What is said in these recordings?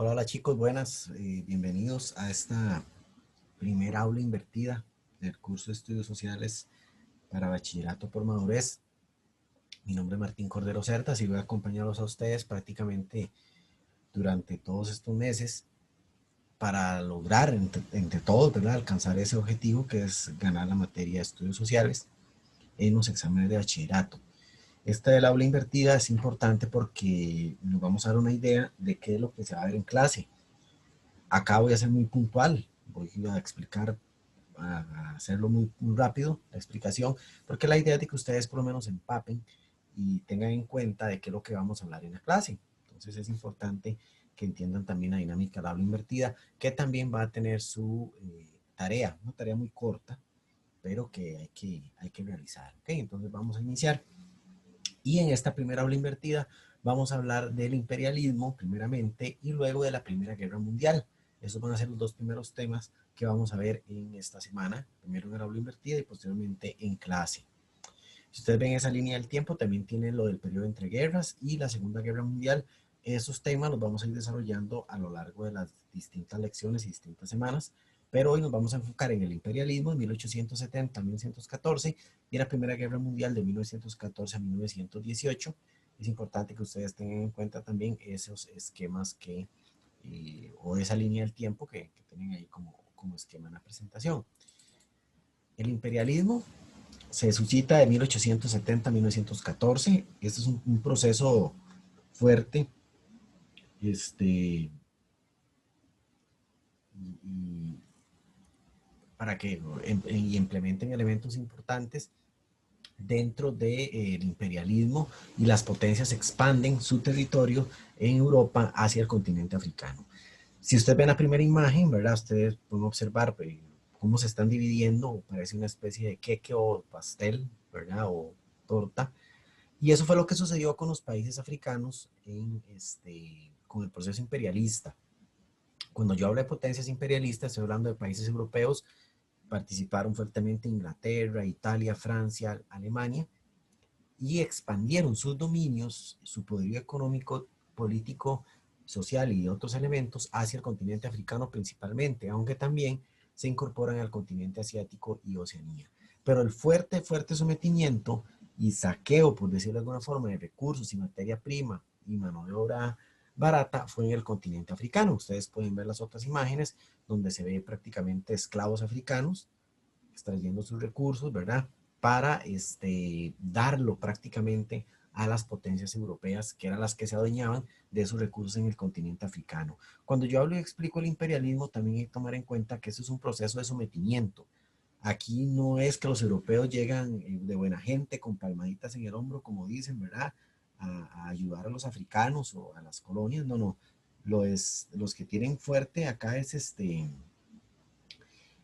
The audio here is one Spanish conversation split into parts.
Hola, hola chicos, buenas. Bienvenidos a esta primera aula invertida del curso de estudios sociales para bachillerato por madurez. Mi nombre es Martín Cordero Certas y voy a acompañarlos a ustedes prácticamente durante todos estos meses para lograr entre todos, ¿verdad?, alcanzar ese objetivo que es ganar la materia de estudios sociales en los exámenes de bachillerato. Esta del aula invertida es importante porque nos vamos a dar una idea de qué es lo que se va a ver en clase. Acá voy a ser muy puntual, voy a explicar, a hacerlo muy rápido, la explicación, porque la idea es de que ustedes por lo menos empapen y tengan en cuenta de qué es lo que vamos a hablar en la clase. Entonces es importante que entiendan también la dinámica del aula invertida, que también va a tener su tarea, una tarea muy corta, pero que hay que realizar. ¿Okay? Entonces vamos a iniciar. Y en esta primera aula invertida vamos a hablar del imperialismo primeramente y luego de la Primera Guerra Mundial. Esos van a ser los dos primeros temas que vamos a ver en esta semana, primero en el aula invertida y posteriormente en clase. Si ustedes ven esa línea del tiempo, también tienen lo del periodo entre guerras y la Segunda Guerra Mundial. Esos temas los vamos a ir desarrollando a lo largo de las distintas lecciones y distintas semanas, pero hoy nos vamos a enfocar en el imperialismo de 1870 a 1914 y en la Primera Guerra Mundial de 1914 a 1918. Es importante que ustedes tengan en cuenta también esos esquemas o esa línea del tiempo que tienen ahí como esquema en la presentación. El imperialismo se suscita de 1870 a 1914. Este es un proceso fuerte, este, y para que implementen elementos importantes dentro del imperialismo, y las potencias expanden su territorio en Europa hacia el continente africano. Si ustedes ven la primera imagen, ¿verdad? Ustedes pueden observar cómo se están dividiendo, parece una especie de queque o pastel, ¿verdad? O torta. Y eso fue lo que sucedió con los países africanos con el proceso imperialista. Cuando yo hablo de potencias imperialistas, estoy hablando de países europeos. Participaron fuertemente Inglaterra, Italia, Francia, Alemania, y expandieron sus dominios, su poderío económico, político, social y otros elementos hacia el continente africano principalmente, aunque también se incorporan al continente asiático y Oceanía. Pero el fuerte sometimiento y saqueo, por decirlo de alguna forma, de recursos y materia prima y mano de obra barata fue en el continente africano. Ustedes pueden ver las otras imágenes donde se ve prácticamente esclavos africanos extrayendo sus recursos, ¿verdad? Para darlo prácticamente a las potencias europeas, que eran las que se adueñaban de esos recursos en el continente africano. Cuando yo hablo y explico el imperialismo, también hay que tomar en cuenta que eso es un proceso de sometimiento. Aquí no es que los europeos llegan de buena gente, con palmaditas en el hombro, como dicen, ¿verdad? A ayudar a los africanos o a las colonias. No, no. Los que tienen fuerte acá es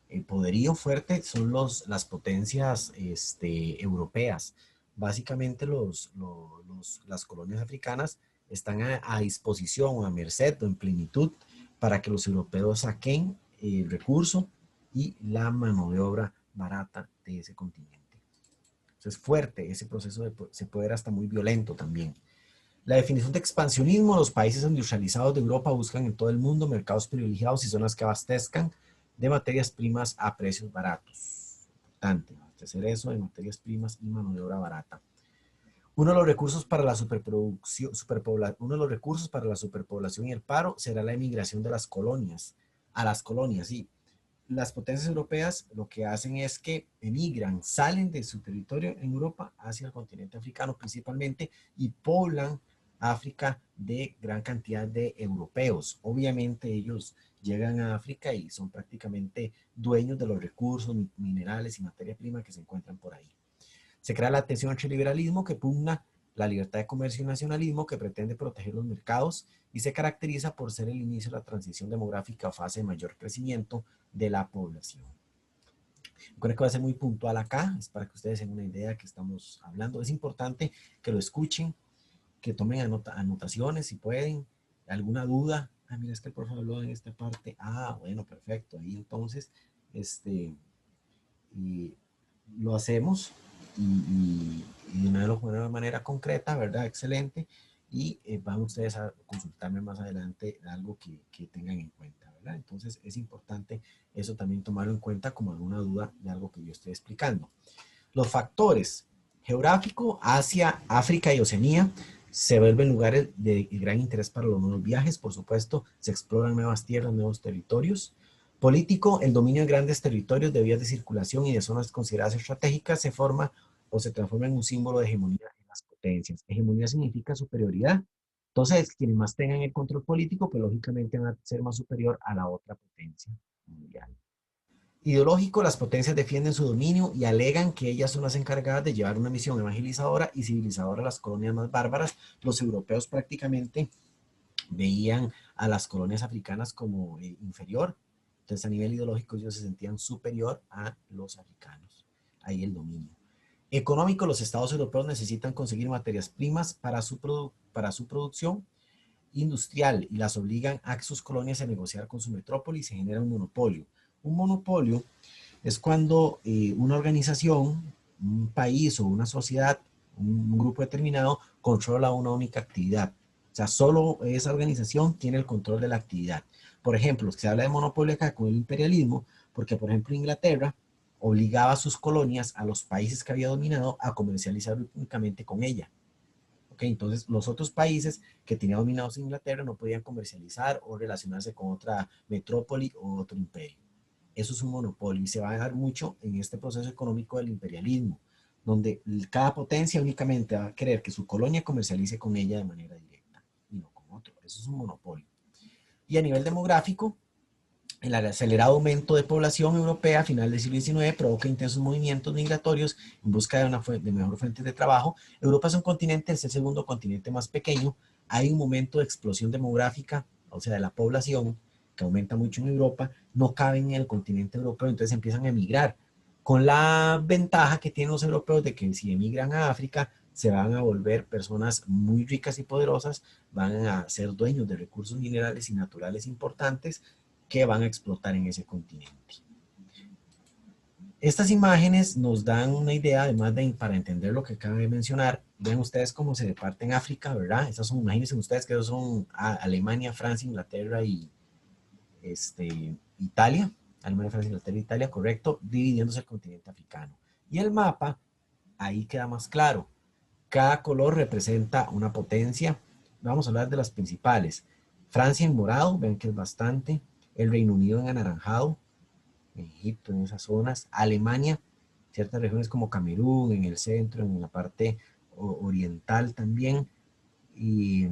el poderío fuerte son las potencias europeas. Básicamente las colonias africanas están a disposición o a merced o en plenitud para que los europeos saquen el recurso y la mano de obra barata de ese continente. Entonces es fuerte ese proceso, se puede ver hasta muy violento también. La definición de expansionismo: los países industrializados de Europa buscan en todo el mundo mercados privilegiados y zonas que abastezcan de materias primas a precios baratos. Importante, abastecer eso de materias primas y mano de obra barata. Uno de los recursos para la uno de los recursos para la superpoblación y el paro será la emigración de las colonias a las colonias. Sí, las potencias europeas lo que hacen es que emigran, salen de su territorio en Europa hacia el continente africano principalmente y poblan África de gran cantidad de europeos. Obviamente ellos llegan a África y son prácticamente dueños de los recursos minerales y materia prima que se encuentran por ahí. Se crea la tensión entre el liberalismo, que pugna la libertad de comercio, y nacionalismo, que pretende proteger los mercados, y se caracteriza por ser el inicio de la transición demográfica o fase de mayor crecimiento de la población. Creo que va a ser muy puntual acá, es para que ustedes tengan una idea de que estamos hablando. Es importante que lo escuchen, que tomen anotaciones si pueden, alguna duda. Ah, mira, es que el profe habló en esta parte. Ah, bueno, perfecto. Ahí entonces, y lo hacemos y de una manera concreta, ¿verdad? Excelente. y van ustedes a consultarme más adelante algo que tengan en cuenta, ¿verdad? Entonces es importante eso también tomarlo en cuenta como alguna duda de algo que yo estoy explicando. Los factores geográfico, Asia, África y Oceanía se vuelven lugares de gran interés para los nuevos viajes, por supuesto, se exploran nuevas tierras, nuevos territorios. Político, el dominio de grandes territorios de vías de circulación y de zonas consideradas estratégicas se forma o se transforma en un símbolo de hegemonía en las potencias. Hegemonía significa superioridad. Entonces, quienes más tengan el control político, pues lógicamente van a ser más superior a la otra potencia mundial. Ideológico, las potencias defienden su dominio y alegan que ellas son las encargadas de llevar una misión evangelizadora y civilizadora a las colonias más bárbaras. Los europeos prácticamente veían a las colonias africanas como inferior. Entonces, a nivel ideológico, ellos se sentían superior a los africanos. Ahí el dominio. Económico, los estados europeos necesitan conseguir materias primas para su producción industrial y las obligan a sus colonias a negociar con su metrópoli y se genera un monopolio. Un monopolio es cuando una organización, un país o una sociedad, un grupo determinado, controla una única actividad. O sea, solo esa organización tiene el control de la actividad. Por ejemplo, se habla de monopolio acá con el imperialismo, porque por ejemplo Inglaterra obligaba a sus colonias, a los países que había dominado, a comercializar únicamente con ella. ¿Okay? Entonces, los otros países que tenían dominados Inglaterra no podían comercializar o relacionarse con otra metrópoli o otro imperio. Eso es un monopolio y se va a dar mucho en este proceso económico del imperialismo, donde cada potencia únicamente va a querer que su colonia comercialice con ella de manera directa y no con otro. Eso es un monopolio. Y a nivel demográfico, el acelerado aumento de población europea a final del siglo XIX provoca intensos movimientos migratorios en busca de mejor fuentes de trabajo. Europa es un continente, es el segundo continente más pequeño. Hay un momento de explosión demográfica, o sea, de la población, que aumenta mucho en Europa, no caben en el continente europeo, entonces empiezan a emigrar, con la ventaja que tienen los europeos de que si emigran a África, se van a volver personas muy ricas y poderosas, van a ser dueños de recursos minerales y naturales importantes, que van a explotar en ese continente. Estas imágenes nos dan una idea, además de para entender lo que acabo de mencionar, vean ustedes cómo se reparte en África, ¿verdad? Estas son, imagínense ustedes que esos son Alemania, Francia, Inglaterra y Italia, Alemania, Francia, Inglaterra, Italia, correcto, dividiéndose el continente africano. Y el mapa, ahí queda más claro. Cada color representa una potencia. Vamos a hablar de las principales. Francia en morado, ven que es bastante. El Reino Unido en anaranjado, Egipto en esas zonas. Alemania, ciertas regiones como Camerún, en el centro, en la parte oriental también. Y,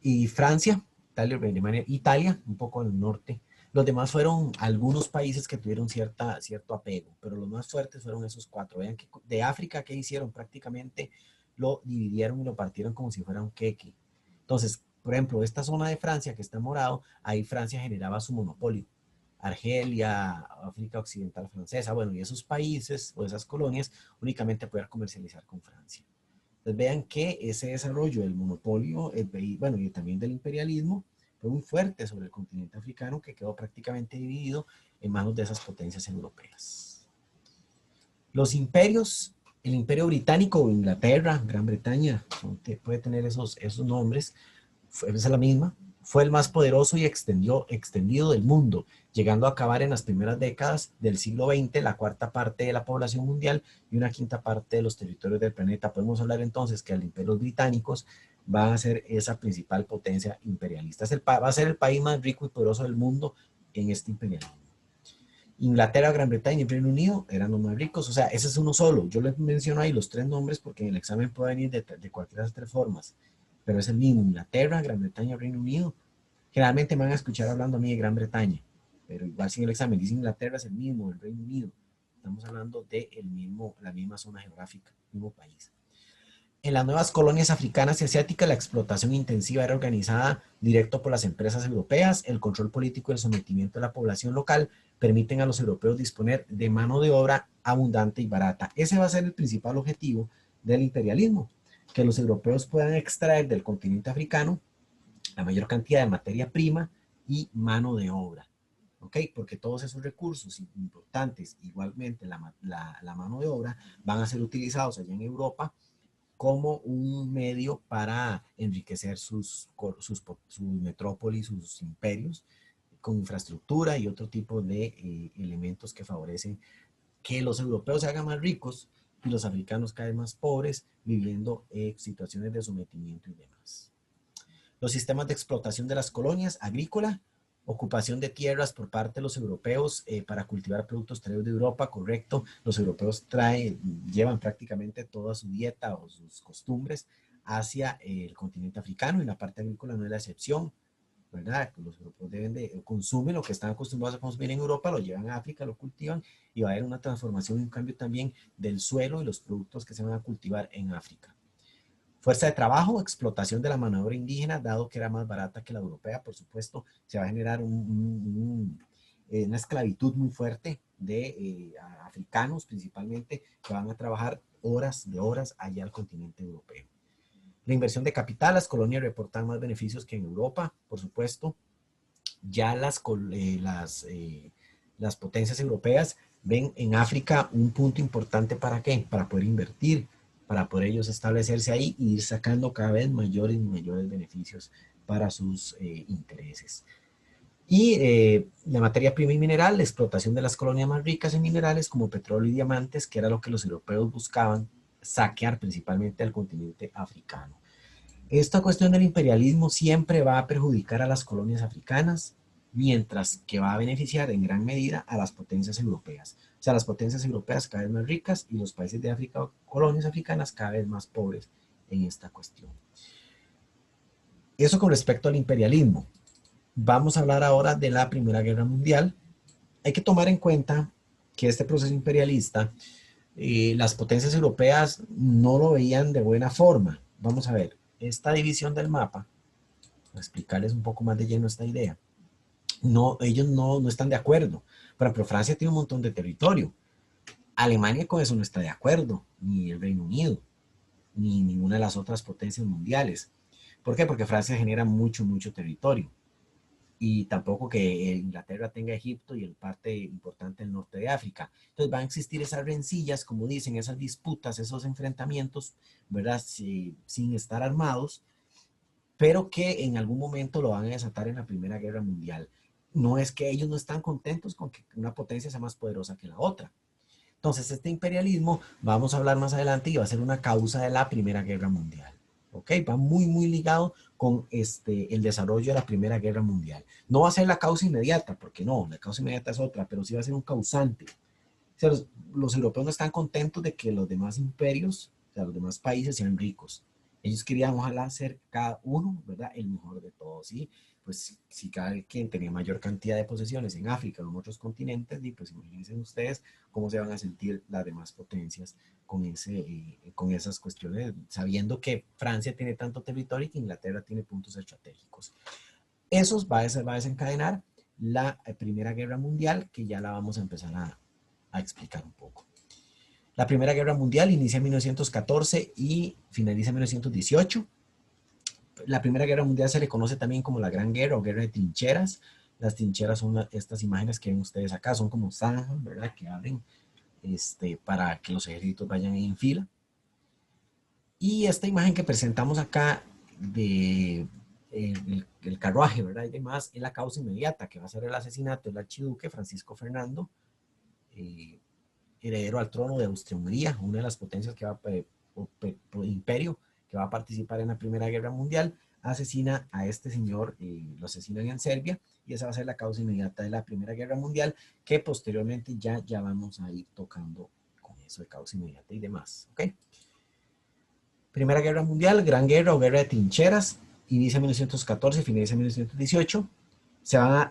y Francia, Italia, Alemania, Italia, un poco al norte. Los demás fueron algunos países que tuvieron cierto apego, pero los más fuertes fueron esos cuatro. Vean que de África, ¿qué hicieron? Prácticamente lo dividieron y lo partieron como si fuera un queque. Entonces, por ejemplo, esta zona de Francia que está morado, ahí Francia generaba su monopolio. Argelia, África Occidental Francesa, bueno, y esos países o esas colonias únicamente poder comercializar con Francia. Entonces vean que ese desarrollo del monopolio, bueno, y también del imperialismo, fue muy fuerte sobre el continente africano que quedó prácticamente dividido en manos de esas potencias europeas. Los imperios, el imperio británico o Inglaterra, Gran Bretaña, puede tener esos nombres, es la misma, fue el más poderoso y extendido del mundo, llegando a acabar en las primeras décadas del siglo XX la cuarta parte de la población mundial y una quinta parte de los territorios del planeta. Podemos hablar entonces que los imperios británicos van a ser esa principal potencia imperialista. Va a ser el país más rico y poderoso del mundo en este imperialismo. Inglaterra, Gran Bretaña y Reino Unido eran los más ricos, o sea, ese es uno solo. Yo les menciono ahí los tres nombres porque en el examen puede venir de cualquiera de las tres formas, pero es el mismo, Inglaterra, Gran Bretaña, Reino Unido. Generalmente me van a escuchar hablando a mí de Gran Bretaña, pero igual si en el examen dice Inglaterra es el mismo, el Reino Unido. Estamos hablando de la misma zona geográfica, mismo país. En las nuevas colonias africanas y asiáticas, la explotación intensiva era organizada directo por las empresas europeas. El control político y el sometimiento de la población local permiten a los europeos disponer de mano de obra abundante y barata. Ese va a ser el principal objetivo del imperialismo, que los europeos puedan extraer del continente africano la mayor cantidad de materia prima y mano de obra. ¿Ok? Porque todos esos recursos importantes, igualmente la mano de obra, van a ser utilizados allá en Europa como un medio para enriquecer sus metrópolis, sus imperios, con infraestructura y otro tipo de elementos que favorecen que los europeos se hagan más ricos y los africanos cada vez más pobres, viviendo situaciones de sometimiento y demás. Los sistemas de explotación de las colonias agrícola, ocupación de tierras por parte de los europeos para cultivar productos traídos de Europa, correcto. Los europeos llevan prácticamente toda su dieta o sus costumbres hacia el continente africano y la parte agrícola no es la excepción, ¿verdad? Los europeos consumen lo que están acostumbrados a consumir en Europa, lo llevan a África, lo cultivan y va a haber una transformación y un cambio también del suelo y los productos que se van a cultivar en África. Fuerza de trabajo, explotación de la mano de obra indígena, dado que era más barata que la europea, por supuesto, se va a generar una esclavitud muy fuerte de africanos principalmente que van a trabajar horas de horas allá al continente europeo. La inversión de capital, las colonias reportan más beneficios que en Europa, por supuesto. Ya las potencias europeas ven en África un punto importante ¿para qué? Para poder invertir, para poder ellos establecerse ahí y ir sacando cada vez mayores y mayores beneficios para sus intereses. Y la materia prima y mineral, la explotación de las colonias más ricas en minerales como petróleo y diamantes, que era lo que los europeos buscaban saquear principalmente al continente africano. Esta cuestión del imperialismo siempre va a perjudicar a las colonias africanas, mientras que va a beneficiar en gran medida a las potencias europeas. O sea, las potencias europeas cada vez más ricas y los países de África, colonias africanas, cada vez más pobres en esta cuestión. Eso con respecto al imperialismo. Vamos a hablar ahora de la Primera Guerra Mundial. Hay que tomar en cuenta que este proceso imperialista, las potencias europeas no lo veían de buena forma. Vamos a ver, esta división del mapa, para explicarles un poco más de lleno esta idea, ellos no están de acuerdo. Por ejemplo, Francia tiene un montón de territorio. Alemania con eso no está de acuerdo, ni el Reino Unido, ni ninguna de las otras potencias mundiales. ¿Por qué? Porque Francia genera mucho territorio. Y tampoco que Inglaterra tenga Egipto y el parte importante del norte de África. Entonces van a existir esas rencillas, como dicen, esas disputas, esos enfrentamientos, ¿verdad? Sin estar armados, pero que en algún momento lo van a desatar en la Primera Guerra Mundial. No es que ellos no están contentos con que una potencia sea más poderosa que la otra. Entonces, este imperialismo, vamos a hablar más adelante, y va a ser una causa de la Primera Guerra Mundial. ¿Ok? Va muy ligado con el desarrollo de la Primera Guerra Mundial. No va a ser la causa inmediata, porque no, la causa inmediata es otra, pero sí va a ser un causante. O sea, los europeos no están contentos de que los demás imperios, o sea, los demás países sean ricos. Ellos querían, ojalá, ser cada uno, ¿verdad?, el mejor de todos, ¿sí? Pues si cada quien tenía mayor cantidad de posesiones en África o en otros continentes, pues imagínense ustedes cómo se van a sentir las demás potencias con esas cuestiones, sabiendo que Francia tiene tanto territorio y que Inglaterra tiene puntos estratégicos. Eso va a desencadenar la Primera Guerra Mundial, que ya la vamos a empezar a explicar un poco. La Primera Guerra Mundial inicia en 1914 y finaliza en 1918. La Primera Guerra Mundial se le conoce también como la Gran Guerra o Guerra de Trincheras. Las trincheras son estas imágenes que ven ustedes acá, son como zanjas, ¿verdad?, que abren para que los ejércitos vayan en fila. Y esta imagen que presentamos acá de el carruaje, ¿verdad?, y demás, es la causa inmediata, que va a ser el asesinato del archiduque Francisco Fernando, heredero al trono de Austria-Hungría, una de las potencias que va imperio que va a participar en la Primera Guerra Mundial. Asesina a este señor, lo asesinan en Serbia, y esa va a ser la causa inmediata de la Primera Guerra Mundial, que posteriormente ya vamos a ir tocando con eso de causa inmediata y demás, ¿ok? Primera Guerra Mundial, Gran Guerra o Guerra de Trincheras, inicia en 1914 y finaliza en 1918.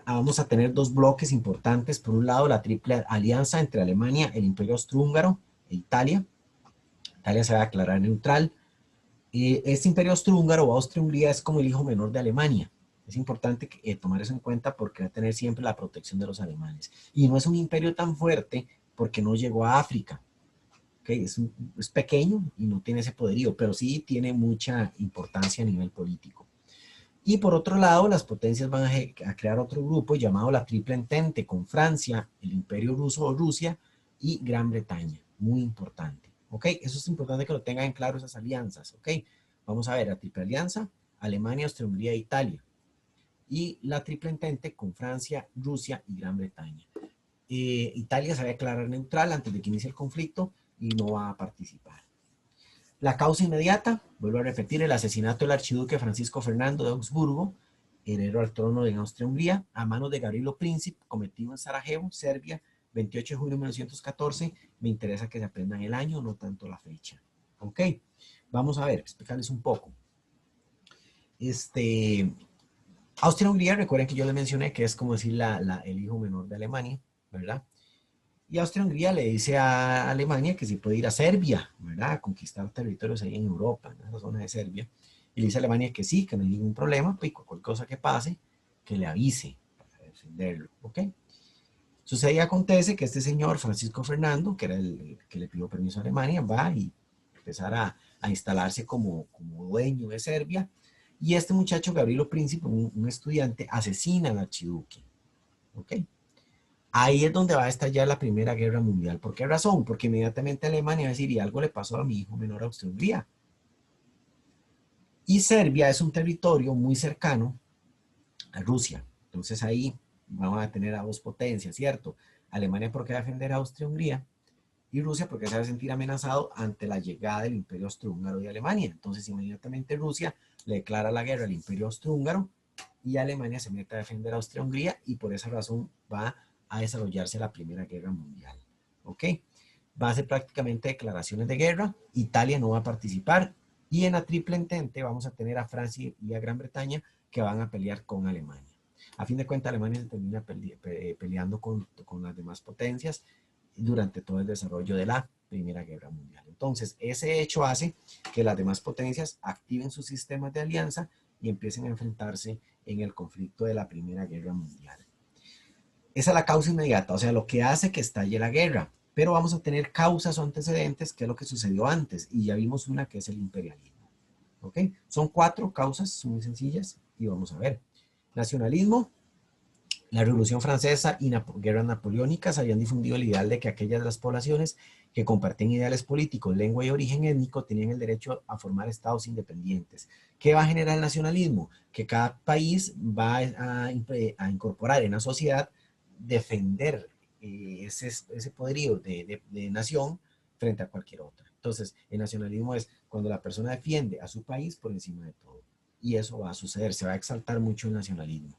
Vamos a tener dos bloques importantes. Por un lado, la triple alianza entre Alemania, el Imperio Austrohúngaro e Italia. Italia se va a declarar neutral. Este Imperio Austrohúngaro o Austria-Hungría es como el hijo menor de Alemania. Es importante tomar eso en cuenta porque va a tener siempre la protección de los alemanes. Y no es un imperio tan fuerte porque no llegó a África. ¿Okay? Es pequeño y no tiene ese poderío, pero sí tiene mucha importancia a nivel político. Y por otro lado, las potencias van a crear otro grupo llamado la Triple Entente, con Francia, el Imperio Ruso o Rusia y Gran Bretaña. Muy importante. ¿Ok? Eso es importante que lo tengan en claro, esas alianzas. ¿Ok? Vamos a ver, la triple alianza, Alemania, Austria-Hungría e Italia. Y la triple entente con Francia, Rusia y Gran Bretaña. Italia se va a declarar neutral antes de que inicie el conflicto y no va a participar. La causa inmediata, vuelvo a repetir, el asesinato del archiduque Francisco Fernando de Augsburgo, heredero al trono de Austria-Hungría, a manos de Gavrilo Princip, cometido en Sarajevo, Serbia, 28 de junio de 1914. Me interesa que se aprendan el año, no tanto la fecha. Ok, vamos a ver, explicarles un poco. Austria-Hungría, recuerden que yo les mencioné que es como decir el hijo menor de Alemania, ¿verdad? Y Austria-Hungría le dice a Alemania que si puede ir a Serbia, ¿verdad? A conquistar territorios ahí en Europa, en esa zona de Serbia. Y le dice a Alemania que sí, que no hay ningún problema, pues cualquier cosa que pase, que le avise para defenderlo, ¿ok? Sucede y acontece que este señor, Francisco Fernando, que era el que le pidió permiso a Alemania, va y empezar a instalarse como dueño de Serbia. Y este muchacho, Gavrilo Princip, un estudiante, asesina al archiduque, ¿ok? Ahí es donde va a estallar la Primera Guerra Mundial. ¿Por qué razón? Porque inmediatamente Alemania va a decir, y algo le pasó a mi hijo menor Austria-Hungría. Y Serbia es un territorio muy cercano a Rusia. Entonces ahí vamos a tener a dos potencias, ¿cierto? Alemania porque va a defender a Austria-Hungría y Rusia porque se va a sentir amenazado ante la llegada del Imperio Austrohúngaro de Alemania. Entonces inmediatamente Rusia le declara la guerra al Imperio Austrohúngaro y Alemania se mete a defender a Austria-Hungría y por esa razón va a desarrollarse la Primera Guerra Mundial. ¿Ok? Va a ser prácticamente declaraciones de guerra. Italia no va a participar y en la triple entente vamos a tener a Francia y a Gran Bretaña que van a pelear con Alemania. A fin de cuentas, Alemania se termina peleando con las demás potencias durante todo el desarrollo de la Primera Guerra Mundial. Entonces, ese hecho hace que las demás potencias activen sus sistemas de alianza y empiecen a enfrentarse en el conflicto de la Primera Guerra Mundial. Esa es la causa inmediata, o sea, lo que hace que estalle la guerra. Pero vamos a tener causas o antecedentes, que es lo que sucedió antes, y ya vimos una que es el imperialismo. ¿Ok? Son 4 causas, son muy sencillas, y vamos a ver. Nacionalismo, la Revolución Francesa y guerras napoleónicas habían difundido el ideal de que aquellas de las poblaciones que compartían ideales políticos, lengua y origen étnico tenían el derecho a formar estados independientes. ¿Qué va a generar el nacionalismo? Que cada país va a incorporar en la sociedad defender ese poderío de nación frente a cualquier otra. Entonces, el nacionalismo es cuando la persona defiende a su país por encima de todo. Y eso va a suceder, se va a exaltar mucho el nacionalismo.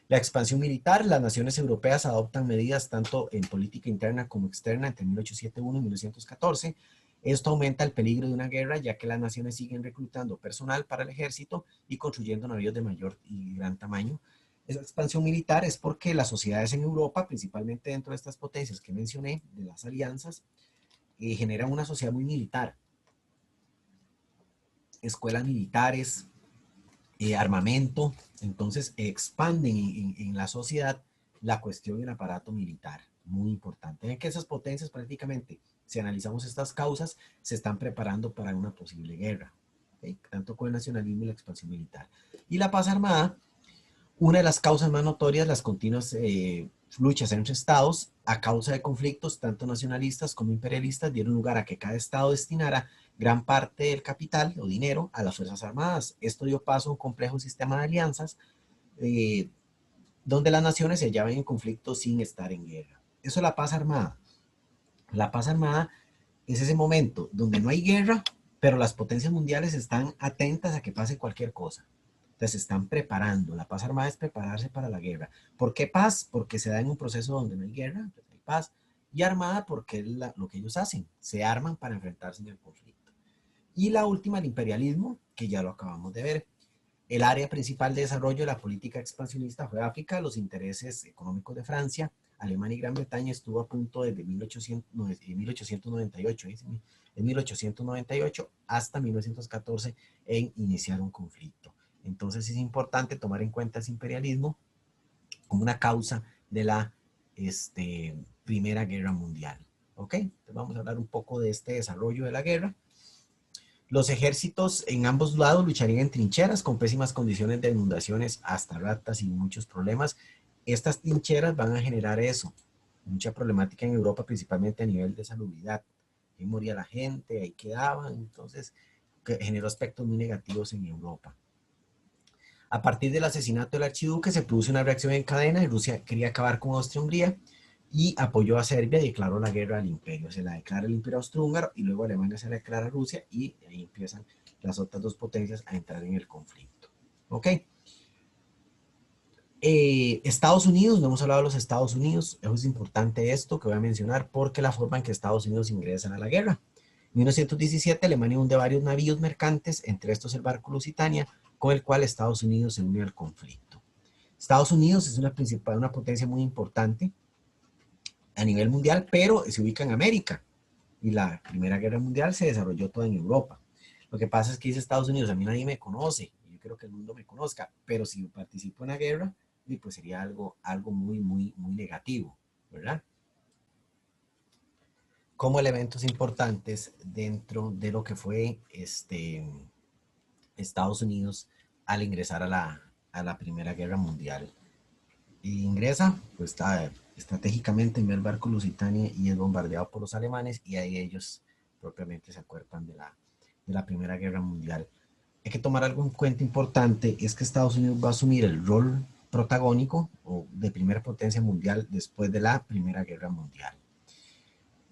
La expansión militar, las naciones europeas adoptan medidas tanto en política interna como externa entre 1871 y 1914. Esto aumenta el peligro de una guerra, ya que las naciones siguen reclutando personal para el ejército y construyendo navíos de mayor y gran tamaño. Esa expansión militar es porque las sociedades en Europa, principalmente dentro de estas potencias que mencioné, de las alianzas, generan una sociedad muy militar. Escuelas militares, armamento, entonces expanden en la sociedad la cuestión del aparato militar, muy importante. Ven que esas potencias prácticamente, si analizamos estas causas, se están preparando para una posible guerra, ¿okay? Tanto con el nacionalismo y la expansión militar. Y la paz armada, una de las causas más notorias, las continuas luchas entre estados a causa de conflictos tanto nacionalistas como imperialistas dieron lugar a que cada estado destinara gran parte del capital o dinero a las Fuerzas Armadas. Esto dio paso a un complejo sistema de alianzas eh, donde las naciones se hallaban en conflicto sin estar en guerra. Eso es la paz armada. La paz armada es ese momento donde no hay guerra, pero las potencias mundiales están atentas a que pase cualquier cosa. Entonces se están preparando. La paz armada es prepararse para la guerra. ¿Por qué paz? Porque se da en un proceso donde no hay guerra, entonces hay paz. Y armada porque es lo que ellos hacen. Se arman para enfrentarse en el conflicto. Y la última, el imperialismo, que ya lo acabamos de ver. El área principal de desarrollo de la política expansionista fue África. Los intereses económicos de Francia, Alemania y Gran Bretaña estuvo a punto desde 1898, en 1898 hasta 1914 en iniciar un conflicto. Entonces es importante tomar en cuenta ese imperialismo como una causa de la Primera Guerra Mundial. ¿Ok? Entonces vamos a hablar un poco de este desarrollo de la guerra. Los ejércitos en ambos lados lucharían en trincheras con pésimas condiciones de inundaciones, hasta ratas y muchos problemas. Estas trincheras van a generar eso, mucha problemática en Europa, principalmente a nivel de salubridad. ahí moría la gente, ahí quedaban, entonces que generó aspectos muy negativos en Europa. A partir del asesinato del archiduque se produce una reacción en cadena y Rusia quería acabar con Austria-Hungría y apoyó a Serbia y declaró la guerra al imperio. Se la declara el imperio austrohúngaro y luego Alemania se la declara a Rusia y ahí empiezan las otras dos potencias a entrar en el conflicto. ¿Ok? Estados Unidos, no hemos hablado de los Estados Unidos, es importante esto que voy a mencionar porque la forma en que Estados Unidos ingresan a la guerra. En 1917 Alemania hunde varios navíos mercantes, entre estos el barco Lusitania, con el cual Estados Unidos se une al conflicto. Estados Unidos es una potencia muy importante a nivel mundial, pero se ubica en América y la Primera Guerra Mundial se desarrolló toda en Europa. Lo que pasa es que dice Estados Unidos, a mí nadie me conoce, yo quiero que el mundo me conozca, pero si participo en la guerra, pues sería algo muy negativo, ¿verdad? Como elementos importantes dentro de lo que fue Estados Unidos al ingresar a la Primera Guerra Mundial. Y ingresa, pues está estratégicamente en el barco Lusitania y es bombardeado por los alemanes y ahí ellos propiamente se acuerpan de la Primera Guerra Mundial. Hay que tomar algo en cuenta importante, es que Estados Unidos va a asumir el rol protagónico o de primera potencia mundial después de la Primera Guerra Mundial.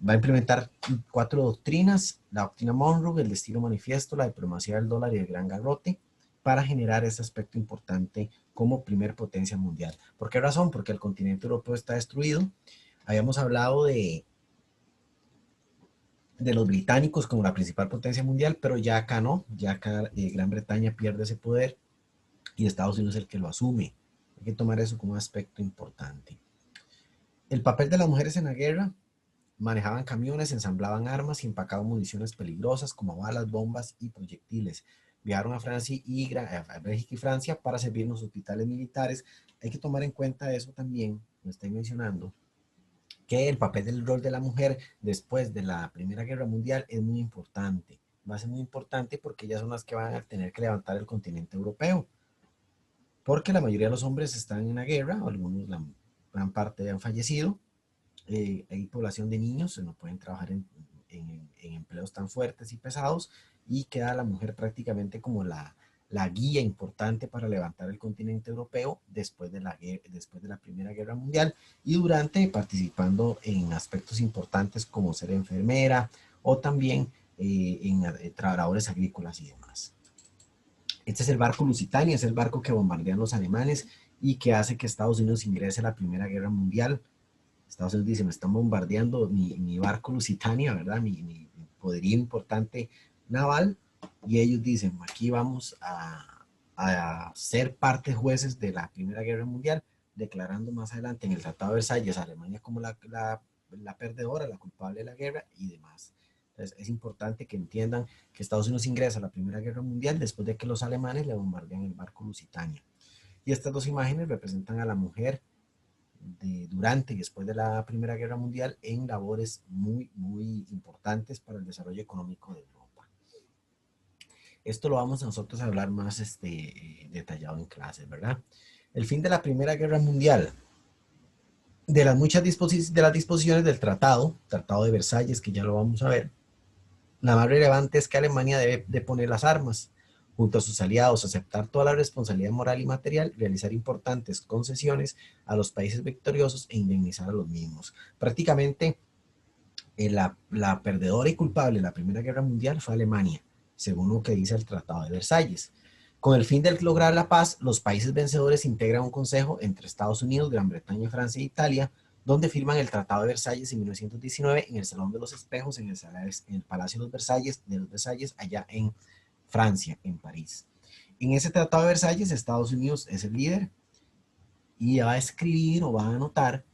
Va a implementar 4 doctrinas: la doctrina Monroe, el destino manifiesto, la diplomacia del dólar y el gran garrote, para generar ese aspecto importante como primer potencia mundial. ¿Por qué razón? Porque el continente europeo está destruido. Habíamos hablado de los británicos como la principal potencia mundial, pero ya acá no, ya acá Gran Bretaña pierde ese poder y Estados Unidos es el que lo asume. Hay que tomar eso como un aspecto importante. El papel de las mujeres en la guerra: manejaban camiones, ensamblaban armas y empacaban municiones peligrosas como balas, bombas y proyectiles. Viajaron a Francia a Bélgica y Francia para servir en los hospitales militares. Hay que tomar en cuenta eso también, lo estoy mencionando, que el papel del rol de la mujer después de la Primera Guerra Mundial es muy importante. Va a ser muy importante porque ellas son las que van a tener que levantar el continente europeo. Porque la mayoría de los hombres están en la guerra, algunos, la gran parte han fallecido. Hay población de niños, no pueden trabajar en empleos tan fuertes y pesados, y queda la mujer prácticamente como la guía importante para levantar el continente europeo después de la Primera Guerra Mundial y durante, participando en aspectos importantes como ser enfermera o también en trabajadores agrícolas y demás. Este es el barco Lusitania, es el barco que bombardean los alemanes y que hace que Estados Unidos ingrese a la Primera Guerra Mundial. Estados Unidos dice, me están bombardeando mi barco Lusitania, ¿verdad? Mi poderío importante naval. Y ellos dicen, aquí vamos a ser parte jueces de la Primera Guerra Mundial, declarando más adelante en el Tratado de Versalles a Alemania como la perdedora, la culpable de la guerra y demás. Entonces es importante que entiendan que Estados Unidos ingresa a la Primera Guerra Mundial después de que los alemanes le bombardean el barco Lusitania. Y estas dos imágenes representan a la mujer durante y después de la Primera Guerra Mundial en labores muy importantes para el desarrollo económico de Europa. Esto lo vamos a nosotros a hablar más detallado en clases, ¿verdad? El fin de la Primera Guerra Mundial. De las muchas disposiciones del Tratado de Versalles, que ya lo vamos a ver, la más relevante es que Alemania debe de poner las armas junto a sus aliados, aceptar toda la responsabilidad moral y material, realizar importantes concesiones a los países victoriosos e indemnizar a los mismos. Prácticamente la perdedora y culpable de la Primera Guerra Mundial fue Alemania, según lo que dice el Tratado de Versalles. Con el fin de lograr la paz, los países vencedores integran un consejo entre Estados Unidos, Gran Bretaña, Francia e Italia, donde firman el Tratado de Versalles en 1919 en el Salón de los Espejos, en el Palacio de los Versalles, allá en Francia, en París. En ese Tratado de Versalles, Estados Unidos es el líder y va a escribir o va a anotar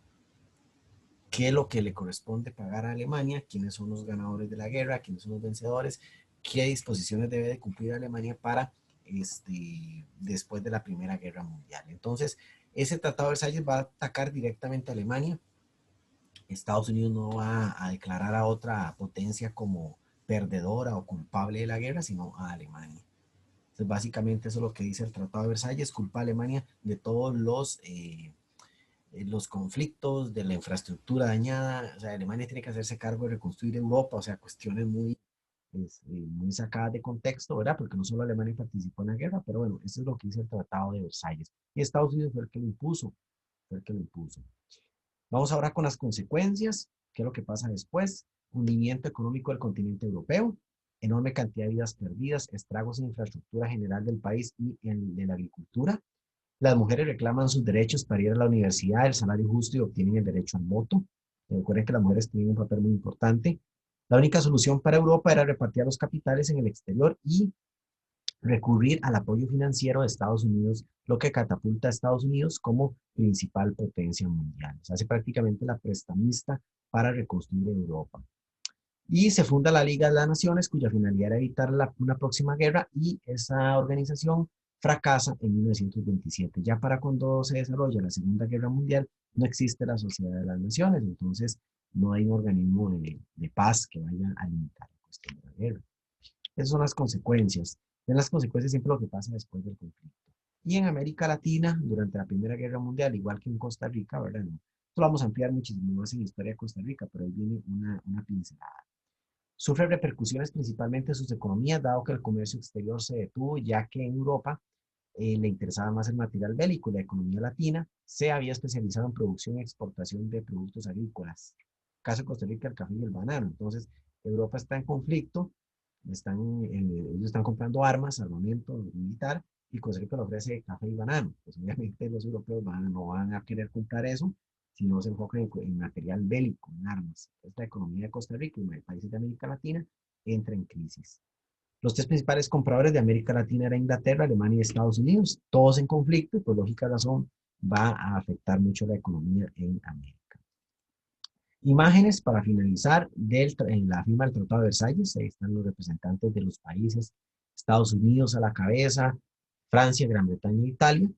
qué es lo que le corresponde pagar a Alemania, quiénes son los ganadores de la guerra, quiénes son los vencedores, qué disposiciones debe de cumplir Alemania para después de la Primera Guerra Mundial. Entonces, ese Tratado de Versalles va a atacar directamente a Alemania. Estados Unidos no va a declarar a otra potencia como perdedora o culpable de la guerra, sino a Alemania. Entonces, básicamente eso es lo que dice el Tratado de Versalles: culpa a Alemania de todos los los conflictos, de la infraestructura dañada. O sea, Alemania tiene que hacerse cargo de reconstruir Europa, o sea, cuestiones muy sacadas de contexto, ¿verdad? Porque no solo Alemania participó en la guerra, pero bueno, eso es lo que dice el Tratado de Versalles. Y Estados Unidos fue el que lo impuso, fue el que lo impuso. Vamos ahora con las consecuencias. ¿Qué es lo que pasa después? Hundimiento económico del continente europeo, enorme cantidad de vidas perdidas, estragos en infraestructura general del país y de la agricultura. Las mujeres reclaman sus derechos para ir a la universidad, el salario justo y obtienen el derecho al voto. Recuerden que las mujeres tienen un papel muy importante. La única solución para Europa era repartir los capitales en el exterior y recurrir al apoyo financiero de Estados Unidos, lo que catapulta a Estados Unidos como principal potencia mundial. Se hace prácticamente la prestamista para reconstruir Europa. Y se funda la Liga de las Naciones, cuya finalidad era evitar una próxima guerra, y esa organización fracasa en 1927. Ya para cuando se desarrolla la Segunda Guerra Mundial, no existe la Sociedad de las Naciones, entonces no hay un organismo de paz que vaya a limitar la cuestión de la guerra. Esas son las consecuencias. En las consecuencias siempre lo que pasa después del conflicto. Y en América Latina, durante la Primera Guerra Mundial, igual que en Costa Rica, ¿verdad? No, esto lo vamos a ampliar muchísimo más en la historia de Costa Rica, pero ahí viene una pincelada. Sufre repercusiones principalmente en sus economías, dado que el comercio exterior se detuvo, ya que en Europa le interesaba más el material bélico. La economía latina se había especializado en producción y exportación de productos agrícolas. Caso de Costa Rica, el café y el banano. Entonces, Europa está en conflicto, ellos están comprando armas, armamento militar, y Costa Rica le ofrece café y banano. Pues obviamente los europeos no van a querer comprar eso, si no se enfocan en material bélico, en armas. Esta economía de Costa Rica y de países de América Latina entra en crisis. Los tres principales compradores de América Latina eran Inglaterra, Alemania y Estados Unidos, todos en conflicto, y por lógica razón va a afectar mucho la economía en América. Imágenes para finalizar en la firma del Tratado de Versalles. Ahí están los representantes de los países, Estados Unidos a la cabeza, Francia, Gran Bretaña e Italia.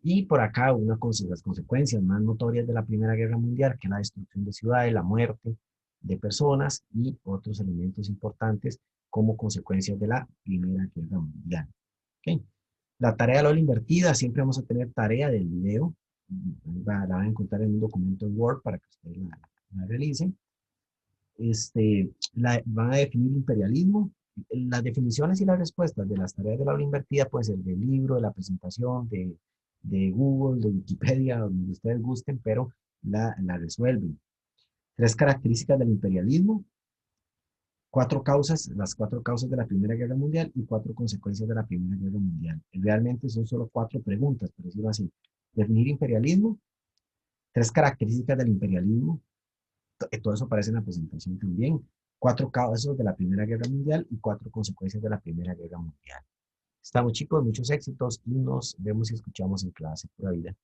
Y por acá las consecuencias más notorias de la Primera Guerra Mundial, que es la destrucción de ciudades, la muerte de personas y otros elementos importantes como consecuencias de la Primera Guerra Mundial. ¿Okay? La tarea de la aula invertida, siempre vamos a tener tarea del video. La van a encontrar en un documento en Word para que ustedes la realicen. Van a definir imperialismo. Las definiciones y las respuestas de las tareas de la aula invertida pueden ser del libro, de la presentación, de Google, de Wikipedia, donde ustedes gusten, pero la resuelven. 3 características del imperialismo, las 4 causas de la Primera Guerra Mundial y 4 consecuencias de la Primera Guerra Mundial. Realmente son solo 4 preguntas, por decirlo así. Definir imperialismo, 3 características del imperialismo, todo eso aparece en la presentación también. 4 causas de la Primera Guerra Mundial y 4 consecuencias de la Primera Guerra Mundial. Estamos chicos, muchos éxitos y nos vemos y escuchamos en clase. Pura vida.